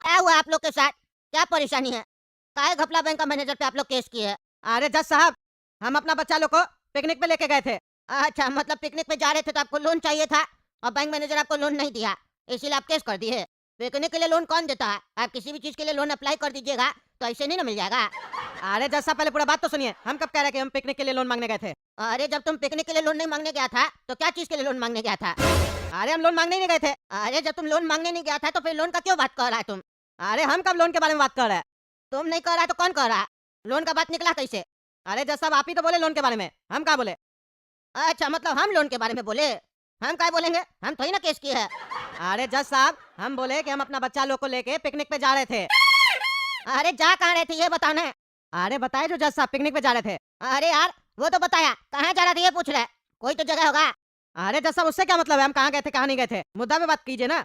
क्या हुआ आप लोग के साथ? क्या परेशानी है? काहे घपला बैंक का मैनेजर पे आप लोग केस किए हैं? अरे जज साहब, हम अपना बच्चा लोग को पिकनिक पे लेके गए थे। अच्छा, मतलब पिकनिक पे जा रहे थे तो आपको लोन चाहिए था और बैंक मैनेजर आपको लोन नहीं दिया, इसीलिए आप केस कर दिए। पिकनिक के लिए लोन कौन देता है? आप किसी भी चीज़ के लिए लोन अप्लाई कर दीजिएगा, तो ऐसे नहीं ना मिल जाएगा। अरे जज साहब, पहले पूरा बात तो सुनिए। हम कब कह रहे हैं कि हम पिकनिक के लिए लोन मांगने गए थे? अरे जब तुम पिकनिक के लिए लोन नहीं माँगने गया था, तो क्या चीज़ के लिए लोन माँगने गया था? अरे हम लोन मांगने ही नहीं गए थे। अरे जब तुम लोन माँगने नहीं गया था, तो फिर लोन का क्यों बात कर रहा है तुम? अरे हम कब लोन के बारे में बात कर रहे हैं? तुम नहीं कर रहा तो कौन कर रहा है? लोन का बात निकला कैसे? अरे जज साहब, आप ही तो बोले लोन के बारे में, हम कहाँ बोले? अच्छा, मतलब हम लोन के बारे में बोले? हम काहे बोलेंगे? हम थोड़ी ना केस किए हैं। अरे जज साहब, हम बोले कि हम अपना बच्चा लोग को लेके पिकनिक पे जा रहे थे। अरे जा कहाँ रहे थे ये बताओ ना? अरे बताए जो जज साहब, पिकनिक पे जा रहे थे। अरे यार, वो तो बताया, कहाँ जा रहा था ये पूछ रहा है। कोई तो जगह होगा। अरे जज साहब, उससे क्या मतलब है हम कहाँ गए थे कहाँ नहीं गए थे? मुद्दा पे बात कीजिए ना।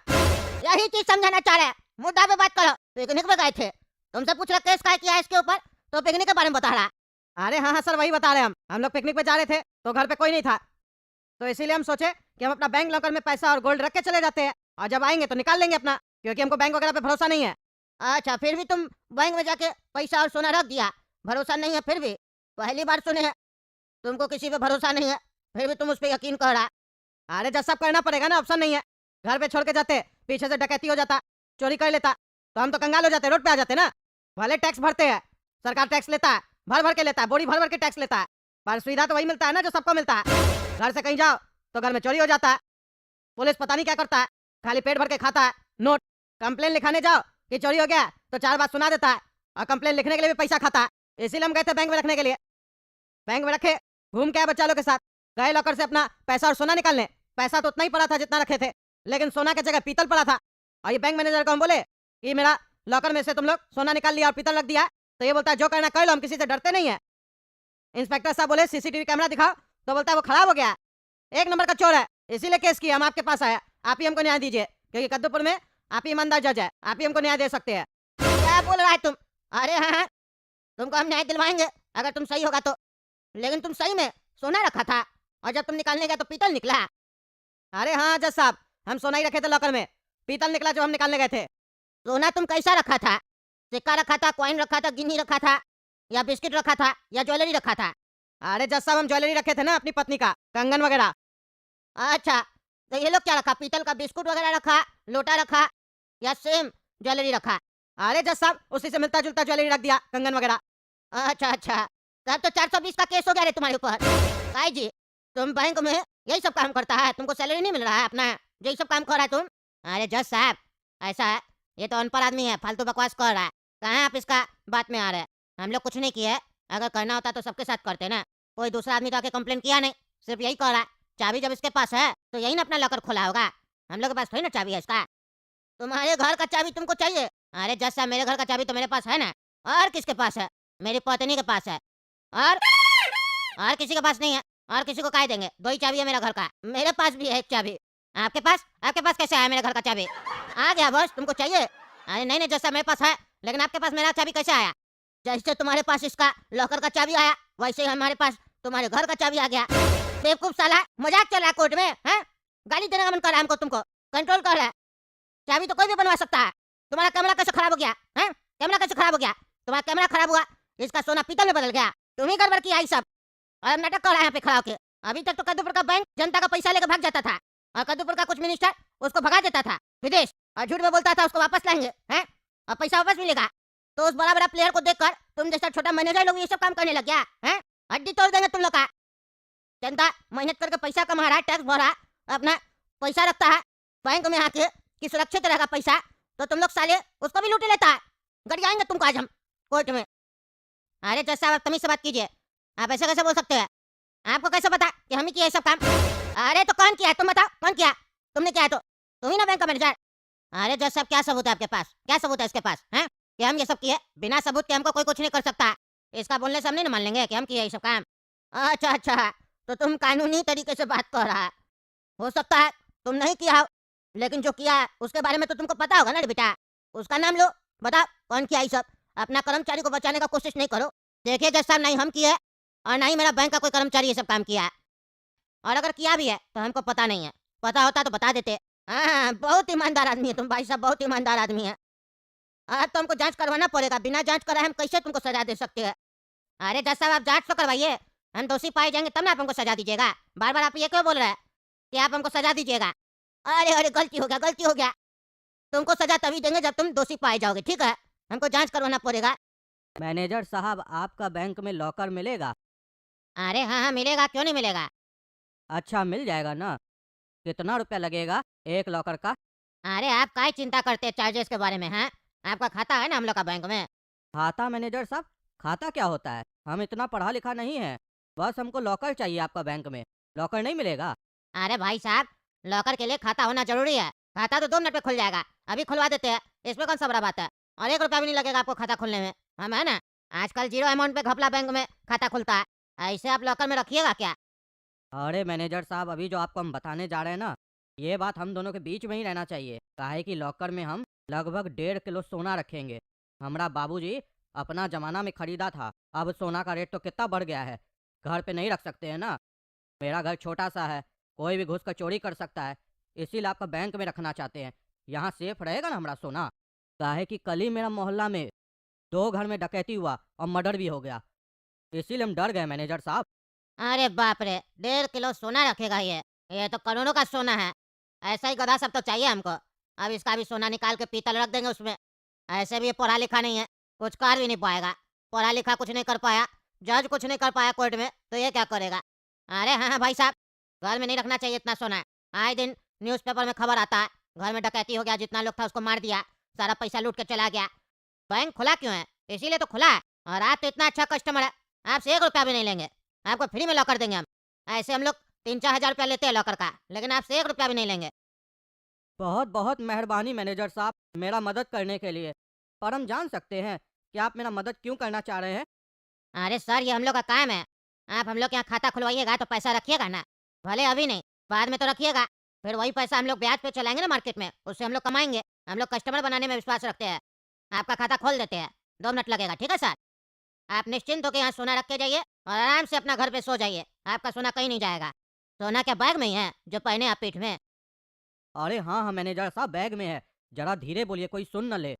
यही चीज़ समझाना चाह रहा है। मुद्दा पे बात करो। पिकनिक पे गए थे। तुमसे पूछ रहा केस काहे किया है इसके ऊपर? तो पिकनिक के बारे में बता रहा। अरे हाँ हाँ सर, वही बता रहे हैं हम लोग पिकनिक पे जा रहे थे तो घर पे कोई नहीं था, तो इसीलिए हम सोचे कि हम अपना बैंक लॉकर में पैसा और गोल्ड रख के चले जाते हैं, और जब आएंगे तो निकाल लेंगे अपना, क्योंकि हमको बैंक वगैरह पे भरोसा नहीं है। अच्छा, फिर भी तुम बैंक में जाके पैसा और सोना रख दिया। भरोसा नहीं है फिर भी? पहली बार सुने हैं। तुमको किसी पे भरोसा नहीं है, फिर भी तुम उस पे यकीन कर रहा। अरे जब सब करना पड़ेगा ना, ऑप्शन नहीं है। घर पे छोड़ के जाते, पीछे से डकैती हो जाता, चोरी कर लेता, तो हम तो कंगाल हो जाते, रोड पे आ जाते ना। भले टैक्स भरते हैं, सरकार टैक्स लेता है, भर भर के लेता है, बोरी भर भर के टैक्स लेता है, पर सुविधा तो वही मिलता है ना जो सबको मिलता है। घर से कहीं जाओ तो घर में चोरी हो जाता है, पुलिस पता नहीं क्या करता है, खाली पेट भर के खाता है नोट। कंप्लेन लिखाने जाओ कि चोरी हो गया तो 4 बात सुना देता है, और कंप्लेन लिखने के लिए भी पैसा खाता है। इसीलिए हम गए थे बैंक में रखने के लिए। बैंक में रखे, घूम के आए बच्चा लोग के साथ, गए लॉकर से अपना पैसा और सोना निकालने। पैसा तो उतना ही पड़ा था जितना रखे थे, लेकिन सोना की जगह पीतल पड़ा था। और ये बैंक मैनेजर को हम बोले कि मेरा लॉकर में से तुम लोग सोना निकाल लिया और पीतल रख दिया, तो ये बोलता है जो करना कर लो, हम किसी से डरते नहीं है। इंस्पेक्टर साहब बोले सीसीटीवी कैमरा दिखाओ, तो बोलता है वो खराब हो गया, एक नंबर का चोर है, इसीलिए केस किया, हम आपके पास आया। आप ही हमको न्याय दीजिए, क्योंकि कद्दूपुर में आप ही ईमानदार जज है, आप ही हमको न्याय दे सकते हैं। क्या बोल रहा है तुम? अरे हाँ, हाँ, तुमको हम न्याय दिलवाएँगे, अगर तुम सही होगा तो। लेकिन तुम सही में सोना रखा था और जब तुम निकालने गए तो पीतल निकला। अरे हाँ जज साहब, हम सोना ही रखे थे लॉकर में, पीतल निकला जब हम निकालने गए थे। सोना तुम कैसा रखा था? सिक्का रखा था, कॉइन रखा था, गिन्नी रखा था या बिस्किट रखा था या ज्वेलरी रखा था? अरे जज साहब, हम ज्वेलरी रखे थे ना अपनी पत्नी का, कंगन वगैरह। अच्छा, तो ये लोग क्या रखा? पीतल का बिस्कुट वगैरह रखा, लोटा रखा या सेम ज्वेलरी रखा? अरे जज साहब, उसी से मिलता जुलता ज्वेलरी रख दिया, कंगन वगैरह। अच्छा, अच्छा, तब तो 420 का केस हो गया रे तुम्हारे ऊपर। काहे जी, तुम बैंक में यही सब काम करता है? तुमको सैलरी नहीं मिल रहा है अपना, जो ये सब काम कर रहा है तुम? अरे जज साहब, ऐसा है, ये तो अनपढ़ आदमी है, फालतू बकवास कर रहा है। कहाँ आप इसका बात में आ रहे हैं? हम लोग कुछ नहीं किए हैं, अगर करना होता तो सबके साथ करते ना। कोई दूसरा आदमी तो आके कंप्लेन किया नहीं, सिर्फ यही कर रहा है। चाबी जब इसके पास है, तो यही ना अपना लॉकर खोला होगा। हम लोग के पास थोड़ी ना चाबी है इसका। तुम्हारे घर का चाबी तुमको चाहिए? अरे जज साहब, मेरे घर का चाबी तो मेरे पास है ना। और किसके पास है? मेरी पत्नी के पास है। और और किसी के पास नहीं है। और किसी को काहे देंगे? 2 ही चाबी है मेरा घर का। मेरे पास भी है 1 चाबी। आपके पास? आपके पास कैसे आया मेरे घर का चाबी? आ गया बॉस, तुमको चाहिए? अरे नहीं, नहीं जज साहब, मेरे पास है, लेकिन आपके पास मेरा चाबी कैसे आया? जैसे तुम्हारे पास इसका लॉकर का चाबी आया, वैसे ही हमारे पास तुम्हारे घर का चाबी आ गया। बेवकूफ साला, मजाक चल रहा है कोर्ट में, हैं? गाली देने का मन कर रहा है हमको तुमको। कंट्रोल कर रहा है। चाबी तो कोई भी बनवा सकता है। तुम्हारा कैमरा कैसे खराब हो गया? हैं? कैमरा कैसे खराब हो गया? तुम्हारा कैमरा खराब हुआ, इसका सोना पीतल में बदल गया। तुम ही गड़बड़ किया ये सब। और अब नाटक कर रहा है यहाँ पे खड़ा होके। अभी तक तो कद्दूपुर का बैंक जनता का पैसा लेकर भाग जाता था, और कद्दूपुर का कुछ मिनिस्टर उसको भगा देता था विदेश, और झूठ में बोलता था उसको वापस लाएंगे, हैं? अब पैसा वापस मिलेगा। तो उस बड़ा बड़ा प्लेयर को देखकर तुम जैसा छोटा मैनेजर लोग ये सब काम करने लग गया, हैं? हड्डी तोड़ देंगे तुम लोग का। जनता मेहनत करके पैसा कमा रहा है, टैक्स भर रहा है, अपना पैसा रखता है बैंक में आके कि सुरक्षित रहेगा पैसा, तो तुम लोग साले उसको भी लूट लेता है। गड़ियाएंगे तुमको आज हम कोर्ट में। अरे जज साहब, आप तमीज से बात कीजिए। आप ऐसे कैसे बोल सकते हैं? आपको कैसे पता कि हम ही किए ये सब काम? अरे तो कौन किया है? तुम बताओ, कौन किया? तुमने किया है तो? तुम ही ना बैंक का मैनेजर। अरे जज साहब, क्या सबूत है आपके पास? क्या सबूत है इसके पास, हैं? कि हम ये सब किए? बिना सबूत के हमको कोई कुछ नहीं कर सकता। इसका बोलने से हम नहीं ना मान लेंगे कि हम किए ये सब काम। अच्छा, अच्छा, तो तुम कानूनी तरीके से बात कर रहा है। हो सकता है तुम नहीं किया हो, लेकिन जो किया है उसके बारे में तो तुमको पता होगा ना रे बेटा। उसका नाम लो, बताओ कौन किया ये सब। अपना कर्मचारी को बचाने का कोशिश नहीं करो। देखिए जज साहब, नहीं हम किए और ना ही मेरा बैंक का कोई कर्मचारी ये सब काम किया है, और अगर किया भी है तो हमको पता नहीं है। पता होता तो बता देते। हाँ, बहुत ईमानदार आदमी है तुम भाई साहब, बहुत ईमानदार आदमी है। अब तो हमको जांच करवाना पड़ेगा, बिना जांच कराए हम कैसे तुमको सजा दे सकते हैं? अरे जज साहब, आप जांच तो करवाइए, हम दोषी पाए जाएंगे तब ना आप हमको सजा दीजिएगा। बार बार आप ये क्यों बोल रहे हैं कि आप हमको सजा दीजिएगा? अरे अरे, गलती हो गया, गलती हो गया। तुमको सजा तभी देंगे जब तुम दोषी पाए जाओगे, ठीक है? हमको जांच करवाना पड़ेगा। मैनेजर साहब, आपका बैंक में लॉकर मिलेगा? अरे हाँ हाँ, मिलेगा, क्यों नहीं मिलेगा? अच्छा, मिल जाएगा ना? कितना रुपया लगेगा एक लॉकर का? अरे आप काहे चिंता करते हैं चार्जेस के बारे में? हैं, आपका खाता है ना हम लोग का बैंक में। खाता? मैनेजर साहब, खाता क्या होता है? हम इतना पढ़ा लिखा नहीं है। बस हमको लॉकर चाहिए आपका बैंक में। लॉकर नहीं मिलेगा? अरे भाई साहब, लॉकर के लिए खाता होना जरूरी है। खाता तो 2 मिनट में खुल जाएगा, अभी खुलवा देते हैं, इसमें कौन सा बड़ा बात है? और 1 रुपया भी नहीं लगेगा आपको खाता खोलने में। हम है ना, आजकल जीरो अमाउंट पे घपला बैंक में खाता खुलता है। ऐसे आप लॉकर में रखिएगा क्या? अरे मैनेजर साहब, अभी जो आपको हम बताने जा रहे हैं ना, ये बात हम दोनों के बीच में ही रहना चाहिए। काहे कि लॉकर में हम लगभग 1.5 किलो सोना रखेंगे। हमारा बाबूजी अपना जमाना में खरीदा था, अब सोना का रेट तो कितना बढ़ गया है। घर पे नहीं रख सकते हैं ना। मेरा घर छोटा सा है, कोई भी घुस कर चोरी कर सकता है। इसीलिए आपका बैंक में रखना चाहते हैं। यहाँ सेफ रहेगा ना हमारा सोना? काहे कि कल ही मेरा मोहल्ला में 2 घर में डकैती हुआ और मर्डर भी हो गया। इसीलिए हम डर गए मैनेजर साहब। अरे बाप रे, 1.5 किलो सोना रखेगा ये तो करोड़ों का सोना है। ऐसा ही गधा सब तो चाहिए हमको। अब इसका भी सोना निकाल के पीतल रख देंगे उसमें। ऐसे भी ये पढ़ा लिखा नहीं है, कुछ कर भी नहीं पाएगा। पढ़ा लिखा कुछ नहीं कर पाया, जज कुछ नहीं कर पाया कोर्ट में, तो ये क्या करेगा? अरे हाँ हाँ भाई साहब, घर में नहीं रखना चाहिए इतना सोना। आए दिन न्यूज़पेपर में खबर आता है, घर में डकैती हो गया, जितना लोग था उसको मार दिया, सारा पैसा लूट के चला गया। बैंक खुला क्यों है? इसीलिए तो खुला है। और आप तो इतना अच्छा कस्टमर है, आपसे 1 रुपया भी नहीं लेंगे, आपको फ्री में लॉकर देंगे हम। ऐसे हम लोग 3-4 हजार रुपया लेते हैं लॉकर का, लेकिन आपसे 1 रुपया भी नहीं लेंगे। बहुत बहुत मेहरबानी मैनेजर साहब, मेरा मदद करने के लिए। पर हम जान सकते हैं कि आप मेरा मदद क्यों करना चाह रहे हैं? अरे सर, ये हम लोग का काम है। आप हम लोग के यहाँ खाता खुलवाइएगा तो पैसा रखिएगा ना, भले अभी नहीं, बाद में तो रखिएगा। फिर वही पैसा हम लोग ब्याज पे चलाएंगे ना मार्केट में, उससे हम लोग कमाएंगे। हम लोग कस्टमर बनाने में विश्वास रखते हैं। आपका खाता खोल देते हैं, 2 मिनट लगेगा, ठीक है सर? आप निश्चिंत होकर यहाँ सोना रख के जाइए और आराम से अपना घर पे सो जाइए। आपका सोना कहीं नहीं जाएगा। सोना क्या बैग में ही है जो पहने आप पीठ में? अरे हाँ हाँ मैनेजर साहब, बैग में है। जरा धीरे बोलिए, कोई सुन न ले।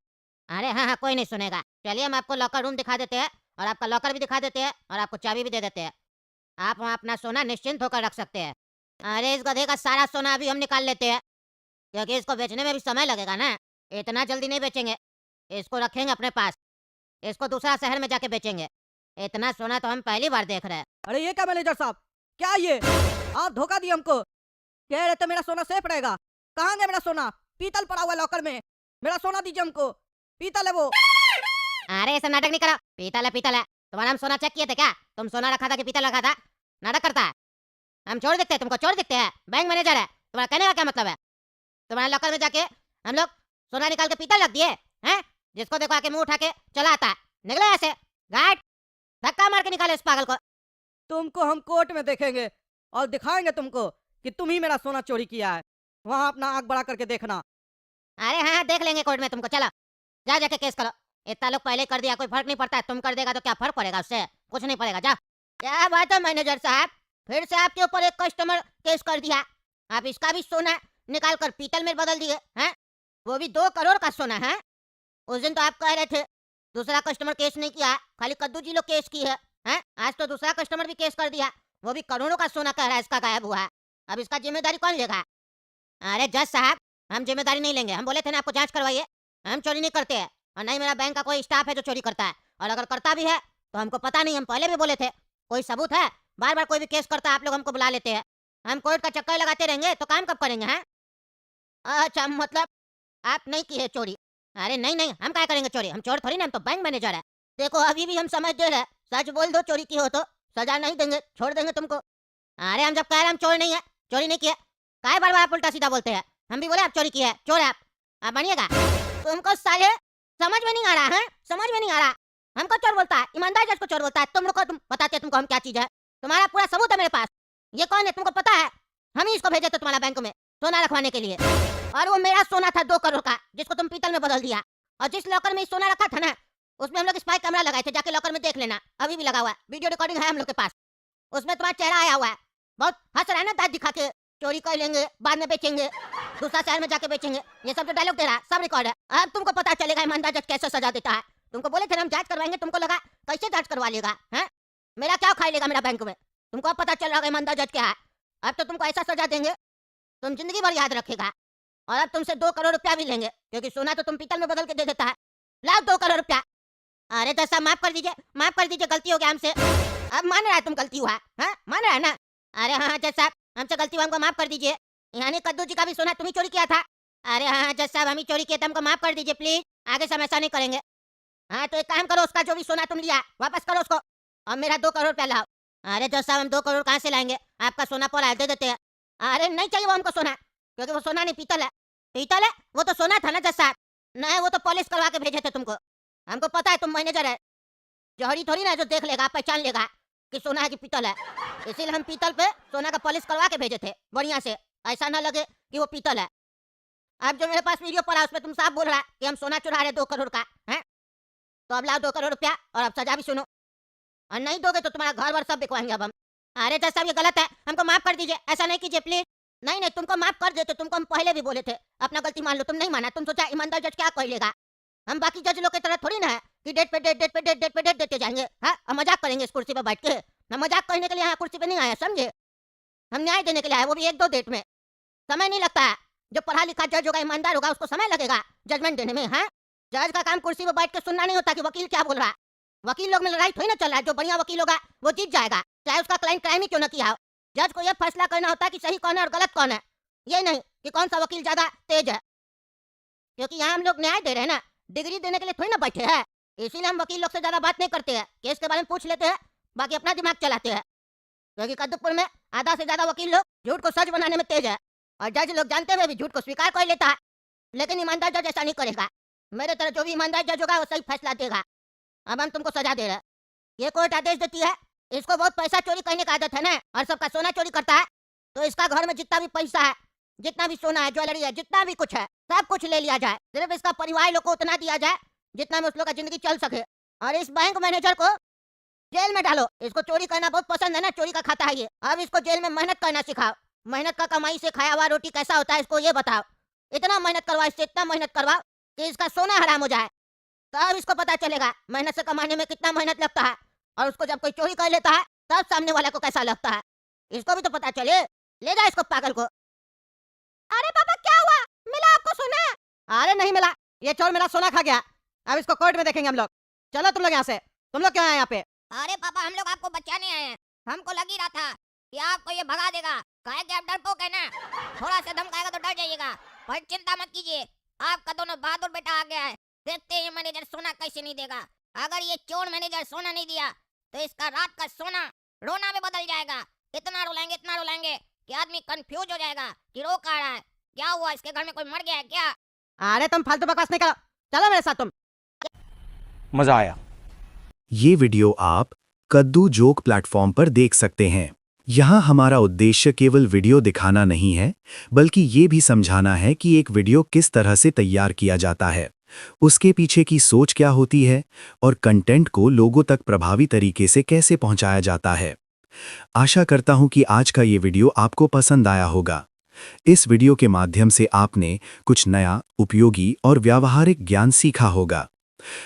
अरे हाँ हाँ, कोई नहीं सुनेगा। चलिए हम आपको लॉकर रूम दिखा देते हैं, और आपका लॉकर भी दिखा देते हैं, और आपको चाबी भी दे देते हैं। आप वहाँ अपना सोना निश्चिंत होकर रख सकते हैं। अरे इस गधे का सारा सोना अभी हम निकाल लेते हैं, क्योंकि इसको बेचने में भी समय लगेगा ना। इतना जल्दी नहीं बेचेंगे, इसको रखेंगे अपने पास, इसको दूसरा शहर में जाके बेचेंगे। इतना सोना तो हम पहली बार देख रहे हैं। अरे ये क्या मैनेजर साहब, क्या ये? आप धोखा दिए हमको। कह रहे थे मेरा सोना सेफ रहेगा। कहाँ गया मेरा सोना? पीतल पड़ा हुआ है लॉकर में। मेरा सोना दीजिए हमको, पीतल है वो। अरे ऐसा नाटक नहीं करो, पीतल है पीतल है। तुम्हारा हम सोना चेक किए थे क्या? तुम सोना रखा था कि पीतल रखा था? नाटक करता है। हम चोर दिखते हैं तुमको? चोर दिखते हैं? बैंक मैनेजर है तुम्हारा, कहने का क्या मतलब है? तुम्हारे लॉकर में जाके हम लोग सोना निकाल के पीतल रख दिए हैं? जिसको देखो आके मुंह उठा के चला आता है। निकले ऐसे, घाट धक्का मार के निकाले इस पागल को। तुमको हम कोर्ट में देखेंगे और दिखाएंगे तुमको कि तुम ही मेरा सोना चोरी किया है। वहाँ अपना आंख बड़ा करके देखना। अरे हाँ हाँ, देख लेंगे कोर्ट में तुमको। चलो जा जाके केस करो। इतना लोग पहले कर दिया, कोई फर्क नहीं पड़ता है। तुम कर देगा तो क्या फर्क पड़ेगा उससे? कुछ नहीं पड़ेगा, जा। क्या बात है मैनेजर साहब, फिर से आपके ऊपर एक कस्टमर केस कर दिया। आप इसका भी सोना निकाल कर पीतल में बदल दिए हैं, वो भी 2 करोड़ का सोना है। उस दिन तो आप कह रहे थे दूसरा कस्टमर केस नहीं किया, खाली कद्दू जी लोग केस की है, हैं? आज तो दूसरा कस्टमर भी केस कर दिया, वो भी करोड़ों का सोना कह रहा है इसका गायब हुआ है। अब इसका जिम्मेदारी कौन लेगा? अरे जज साहब, हम जिम्मेदारी नहीं लेंगे। हम बोले थे ना आपको जांच करवाइए। हम चोरी नहीं करते हैं, और नहीं मेरा बैंक का कोई स्टाफ है जो चोरी करता है। और अगर करता भी है तो हमको पता नहीं, हम पहले भी बोले थे। कोई सबूत है? बार बार कोई भी केस करता है आप लोग हमको बुला लेते हैं। हम कोर्ट का चक्कर लगाते रहेंगे तो काम कब करेंगे? हैं? अच्छा, मतलब आप नहीं किए चोरी? अरे नहीं नहीं, हम क्या करेंगे चोरी? हम चोर थोड़ी ना, हम तो बैंक मैनेजर है। देखो अभी भी हम समझ दे रहे हैं, सच बोल दो चोरी की हो तो सजा नहीं देंगे, छोड़ देंगे तुमको। अरे हम जब कह रहे हैं हम चोर नहीं है, चोरी नहीं किए, काहे बार बार आप उल्टा सीधा बोलते हैं? हम भी बोले आप चोरी किए, चोर है आप मानिएगा? तुमको साले समझ में नहीं आ रहा है? समझ में नहीं आ रहा? हमको चोर बोलता है, ईमानदार जज को चोर बोलता है। तुम लोग को तुम बताते तुमको हम क्या चीज है। तुम्हारा पूरा सबूत है मेरे पास। ये कौन है तुमको पता है? हम ही इसको भेजे थे तुम्हारा बैंक में सोना रखवाने के लिए, और वो मेरा सोना था 2 करोड़ का, जिसको तुम पीतल में बदल दिया। और जिस लॉकर में सोना रखा था ना, उसमें हम लोग स्पाई कैमरा लगाए थे, जाके लॉकर में देख लेना, अभी भी लगा हुआ है, वीडियो रिकॉर्डिंग है हम लोग के पास। उसमें तुम्हारा चेहरा आया हुआ है। बहुत हंस रहा है ना दांत दिखा के। चोरी कर लेंगे, बाद में बेचेंगे, दूसरा शहर में जाके बेचेंगे। ये सब जो डायलॉग दे रहा सब रिकॉर्ड है। अब तुमको पता चलेगा ईमानदार जज कैसे सजा देता है। तुमको बोले थे ना हम जांच करवाएंगे, तुमको लगा कैसे जांच करवा लेगा हैं? मेरा क्या उखाड़ लेगा मेरा बैंक में? तुमको अब पता चल रहा है ईमानदार जज क्या है। अब तो तुमको ऐसा सजा देंगे तुम जिंदगी भर याद रखेगा। और अब तुमसे 2 करोड़ रुपया भी लेंगे, क्योंकि सोना तो तुम पीतल में बदल के दे देता है। लाओ 2 करोड़ रुपया। अरे जज साहब माफ कर दीजिए, गलती हो गया हमसे। अब मान रहा है तुम गलती हुआ है, मान रहा है ना? अरे हाँ जज साहब, हमसे गलती हुआ, हमको माफ कर दीजिए। यानी कद्दू जी का भी सोना तुम ही चोरी किया था? अरे हाँ जज साहब, हम ही चोरी किए थे, हमको माफ कर दीजिए प्लीज, आगे से हम ऐसा नहीं करेंगे। हाँ तो एक काम करो, उसका जो भी सोना तुम लिया वापस करो उसको, और मेरा 2 करोड़ रुपया लाओ। अरे जज साहब, हम 2 करोड़ कहाँ से लाएंगे? आपका सोना पड़ा है, दे देते हैं। अरे नहीं चाहिए वो हमको सोना, क्योंकि वो सोना नहीं पीतल है। पीतल है वो तो सोना था ना जज साहब। नहीं, वो तो पॉलिश करवा के भेजे थे तुमको। हमको पता है तुम मैनेजर है, जौहरी थोड़ी ना जो देख लेगा पहचान लेगा कि सोना है कि पीतल है। इसीलिए हम पीतल पे सोना का पॉलिश करवा के भेजे थे बढ़िया से, ऐसा ना लगे कि वो पीतल है। अब जो मेरे पास वीडियो पड़ा उसमें तुम साफ बोल रहा है कि हम सोना चुरा रहे 2 करोड़ का है। तो अब लाओ 2 करोड़ रुपया, और अब सजा भी सुनो, और नहीं दोगे तो तुम्हारा घर वर सब बिकवाएंगे अब हम। अरे जज साहब ये गलत है, हमको माफ कर दीजिए, ऐसा नहीं कीजिए प्लीज। नहीं, तुमको माफ कर देते, तुमको हम पहले भी बोले थे अपना गलती मान लो, तुम नहीं माना। तुम सोचा ईमानदार जज क्या कह लेगा। हम बाकी जज लोग की तरह थोड़ी ना है कि डेट पे डेट देते जाएंगे। हाँ, हम मजाक करेंगे इस कुर्सी पे बैठ के? हम मजाक करने के लिए यहाँ कुर्सी पे नहीं आए, समझे? हम न्याय देने के लिए आए, वो भी 1-2 डेट में। समय नहीं लगता है, जो पढ़ा लिखा जज होगा, ईमानदार होगा, उसको समय लगेगा जजमेंट देने में। हाँ, जज का काम कुर्सी पे बैठ के सुनना नहीं होता कि वकील क्या बोल रहा है। वकील लोग में लड़ाई थोड़ी ना चल रहा है। जो बढ़िया वकील होगा वो जीत जाएगा, चाहे उसका क्लाइंट क्राइम ही क्यों ना किया हो। जज को यह फैसला करना होता है कि सही कौन है और गलत कौन है, ये नहीं कि कौन सा वकील ज्यादा तेज है। क्योंकि यहाँ हम लोग न्याय दे रहे हैं ना, डिग्री देने के लिए थोड़ी ना बैठे हैं। इसीलिए हम वकील लोग से ज्यादा बात नहीं करते हैं, केस के बारे में पूछ लेते हैं, बाकी अपना दिमाग चलाते हैं। क्योंकि कद्दूपुर में आधा से ज्यादा वकील लोग झूठ को सच बनाने में तेज है, और जज लोग जानते हुए भी झूठ को स्वीकार कर लेता है। लेकिन ईमानदार जज ऐसा नहीं करेगा। मेरे तरह जो भी ईमानदार जज होगा वो सही फैसला देगा। अब हम तुमको सजा दे रहे हैं। ये कोर्ट आदेश देती है, इसको बहुत पैसा चोरी करने का आदत है ना, और सबका सोना चोरी करता है। तो इसका घर में जितना भी पैसा है, जितना भी सोना है, ज्वेलरी है, जितना भी कुछ है, सब कुछ ले लिया जाए। सिर्फ इसका परिवार लोग को उतना दिया जाए जितना में उस लोग का जिंदगी चल सके। और इस बैंक मैनेजर को जेल में डालो। इसको चोरी करना बहुत पसंद है ना, चोरी का खाता है ये। अब इसको जेल में मेहनत करना सिखाओ। मेहनत का कमाई से खाया हुआ रोटी कैसा होता है इसको ये बताओ। इतना मेहनत करवाओ, इससे इतना मेहनत करवाओ कि इसका सोना हराम हो जाए। तब इसको पता चलेगा मेहनत से कमाने में कितना मेहनत लगता है, और उसको जब कोई चोरी कर लेता है तब सामने वाले को कैसा लगता है। इसको भी तो पता चले। ले जा इसको पागल को। अरे पापा क्या हुआ, मिला आपको सोना? अरे नहीं मिला, ये चोर मेरा सोना खा गया। अब इसको कोर्ट में देखेंगे हम लोग। चलो तुम लोग यहाँ से। तुम लोग क्यों आए यहाँ पे? अरे पापा हम लोग आपको बचाने आए हैं। हमको लग ही रहा था कि आपको ये भगा देगा, काहे कि आप डरपोक है ना, थोड़ा सा धमकाएगा तो डर जाइएगा। पर चिंता मत कीजिए, आपका दोनों बहादुर बेटा आ गया है। देखते हैं मैनेजर सोना कैसे नहीं देगा। अगर ये चोर मैनेजर सोना नहीं दिया तो इसका रात का सोना रोना में बदल जाएगा। इतना रुलाएंगे कि आदमी कंफ्यूज हो जाएगा कि रो कहाँ रहा है, क्या हुआ, इसके घर में कोई मर गया है क्या? अरे तुम फालतू बकवास नहीं करो, चलो मेरे साथ तुम। मजा आया। ये वीडियो आप कद्दू जोक प्लेटफॉर्म पर देख सकते हैं। यहाँ हमारा उद्देश्य केवल वीडियो दिखाना नहीं है, बल्कि ये भी समझाना है कि एक वीडियो किस तरह से तैयार किया जाता है, उसके पीछे की सोच क्या होती है, और कंटेंट को लोगों तक प्रभावी तरीके से कैसे पहुंचाया जाता है। आशा करता हूं कि आज का ये वीडियो आपको पसंद आया होगा। इस वीडियो के माध्यम से आपने कुछ नया, उपयोगी और व्यावहारिक ज्ञान सीखा होगा।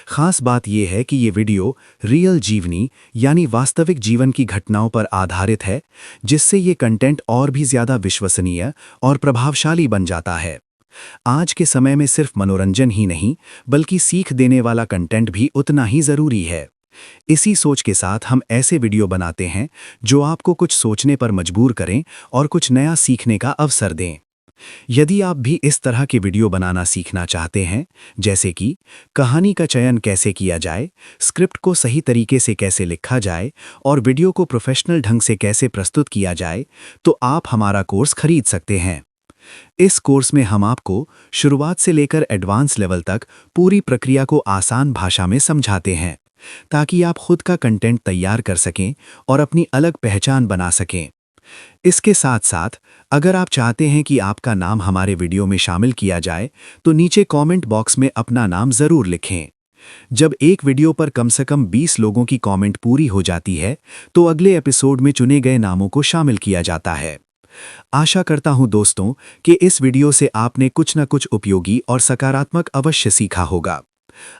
खास बात यह है कि ये वीडियो रियल जीवनी यानी वास्तविक जीवन की घटनाओं पर आधारित है, जिससे ये कंटेंट और भी ज़्यादा विश्वसनीय और प्रभावशाली बन जाता है। आज के समय में सिर्फ मनोरंजन ही नहीं, बल्कि सीख देने वाला कंटेंट भी उतना ही ज़रूरी है। इसी सोच के साथ हम ऐसे वीडियो बनाते हैं जो आपको कुछ सोचने पर मजबूर करें और कुछ नया सीखने का अवसर दें। यदि आप भी इस तरह के वीडियो बनाना सीखना चाहते हैं, जैसे कि कहानी का चयन कैसे किया जाए, स्क्रिप्ट को सही तरीके से कैसे लिखा जाए और वीडियो को प्रोफेशनल ढंग से कैसे प्रस्तुत किया जाए, तो आप हमारा कोर्स खरीद सकते हैं। इस कोर्स में हम आपको शुरुआत से लेकर एडवांस लेवल तक पूरी प्रक्रिया को आसान भाषा में समझाते हैं, ताकि आप खुद का कंटेंट तैयार कर सकें और अपनी अलग पहचान बना सकें। इसके साथ साथ अगर आप चाहते हैं कि आपका नाम हमारे वीडियो में शामिल किया जाए, तो नीचे कमेंट बॉक्स में अपना नाम ज़रूर लिखें। जब एक वीडियो पर कम से कम 20 लोगों की कमेंट पूरी हो जाती है, तो अगले एपिसोड में चुने गए नामों को शामिल किया जाता है। आशा करता हूं दोस्तों कि इस वीडियो से आपने कुछ न कुछ उपयोगी और सकारात्मक अवश्य सीखा होगा।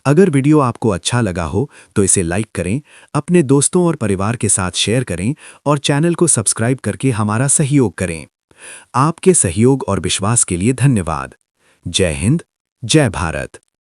अगर वीडियो आपको अच्छा लगा हो तो इसे लाइक करें, अपने दोस्तों और परिवार के साथ शेयर करें और चैनल को सब्सक्राइब करके हमारा सहयोग करें। आपके सहयोग और विश्वास के लिए धन्यवाद। जय हिंद, जय भारत।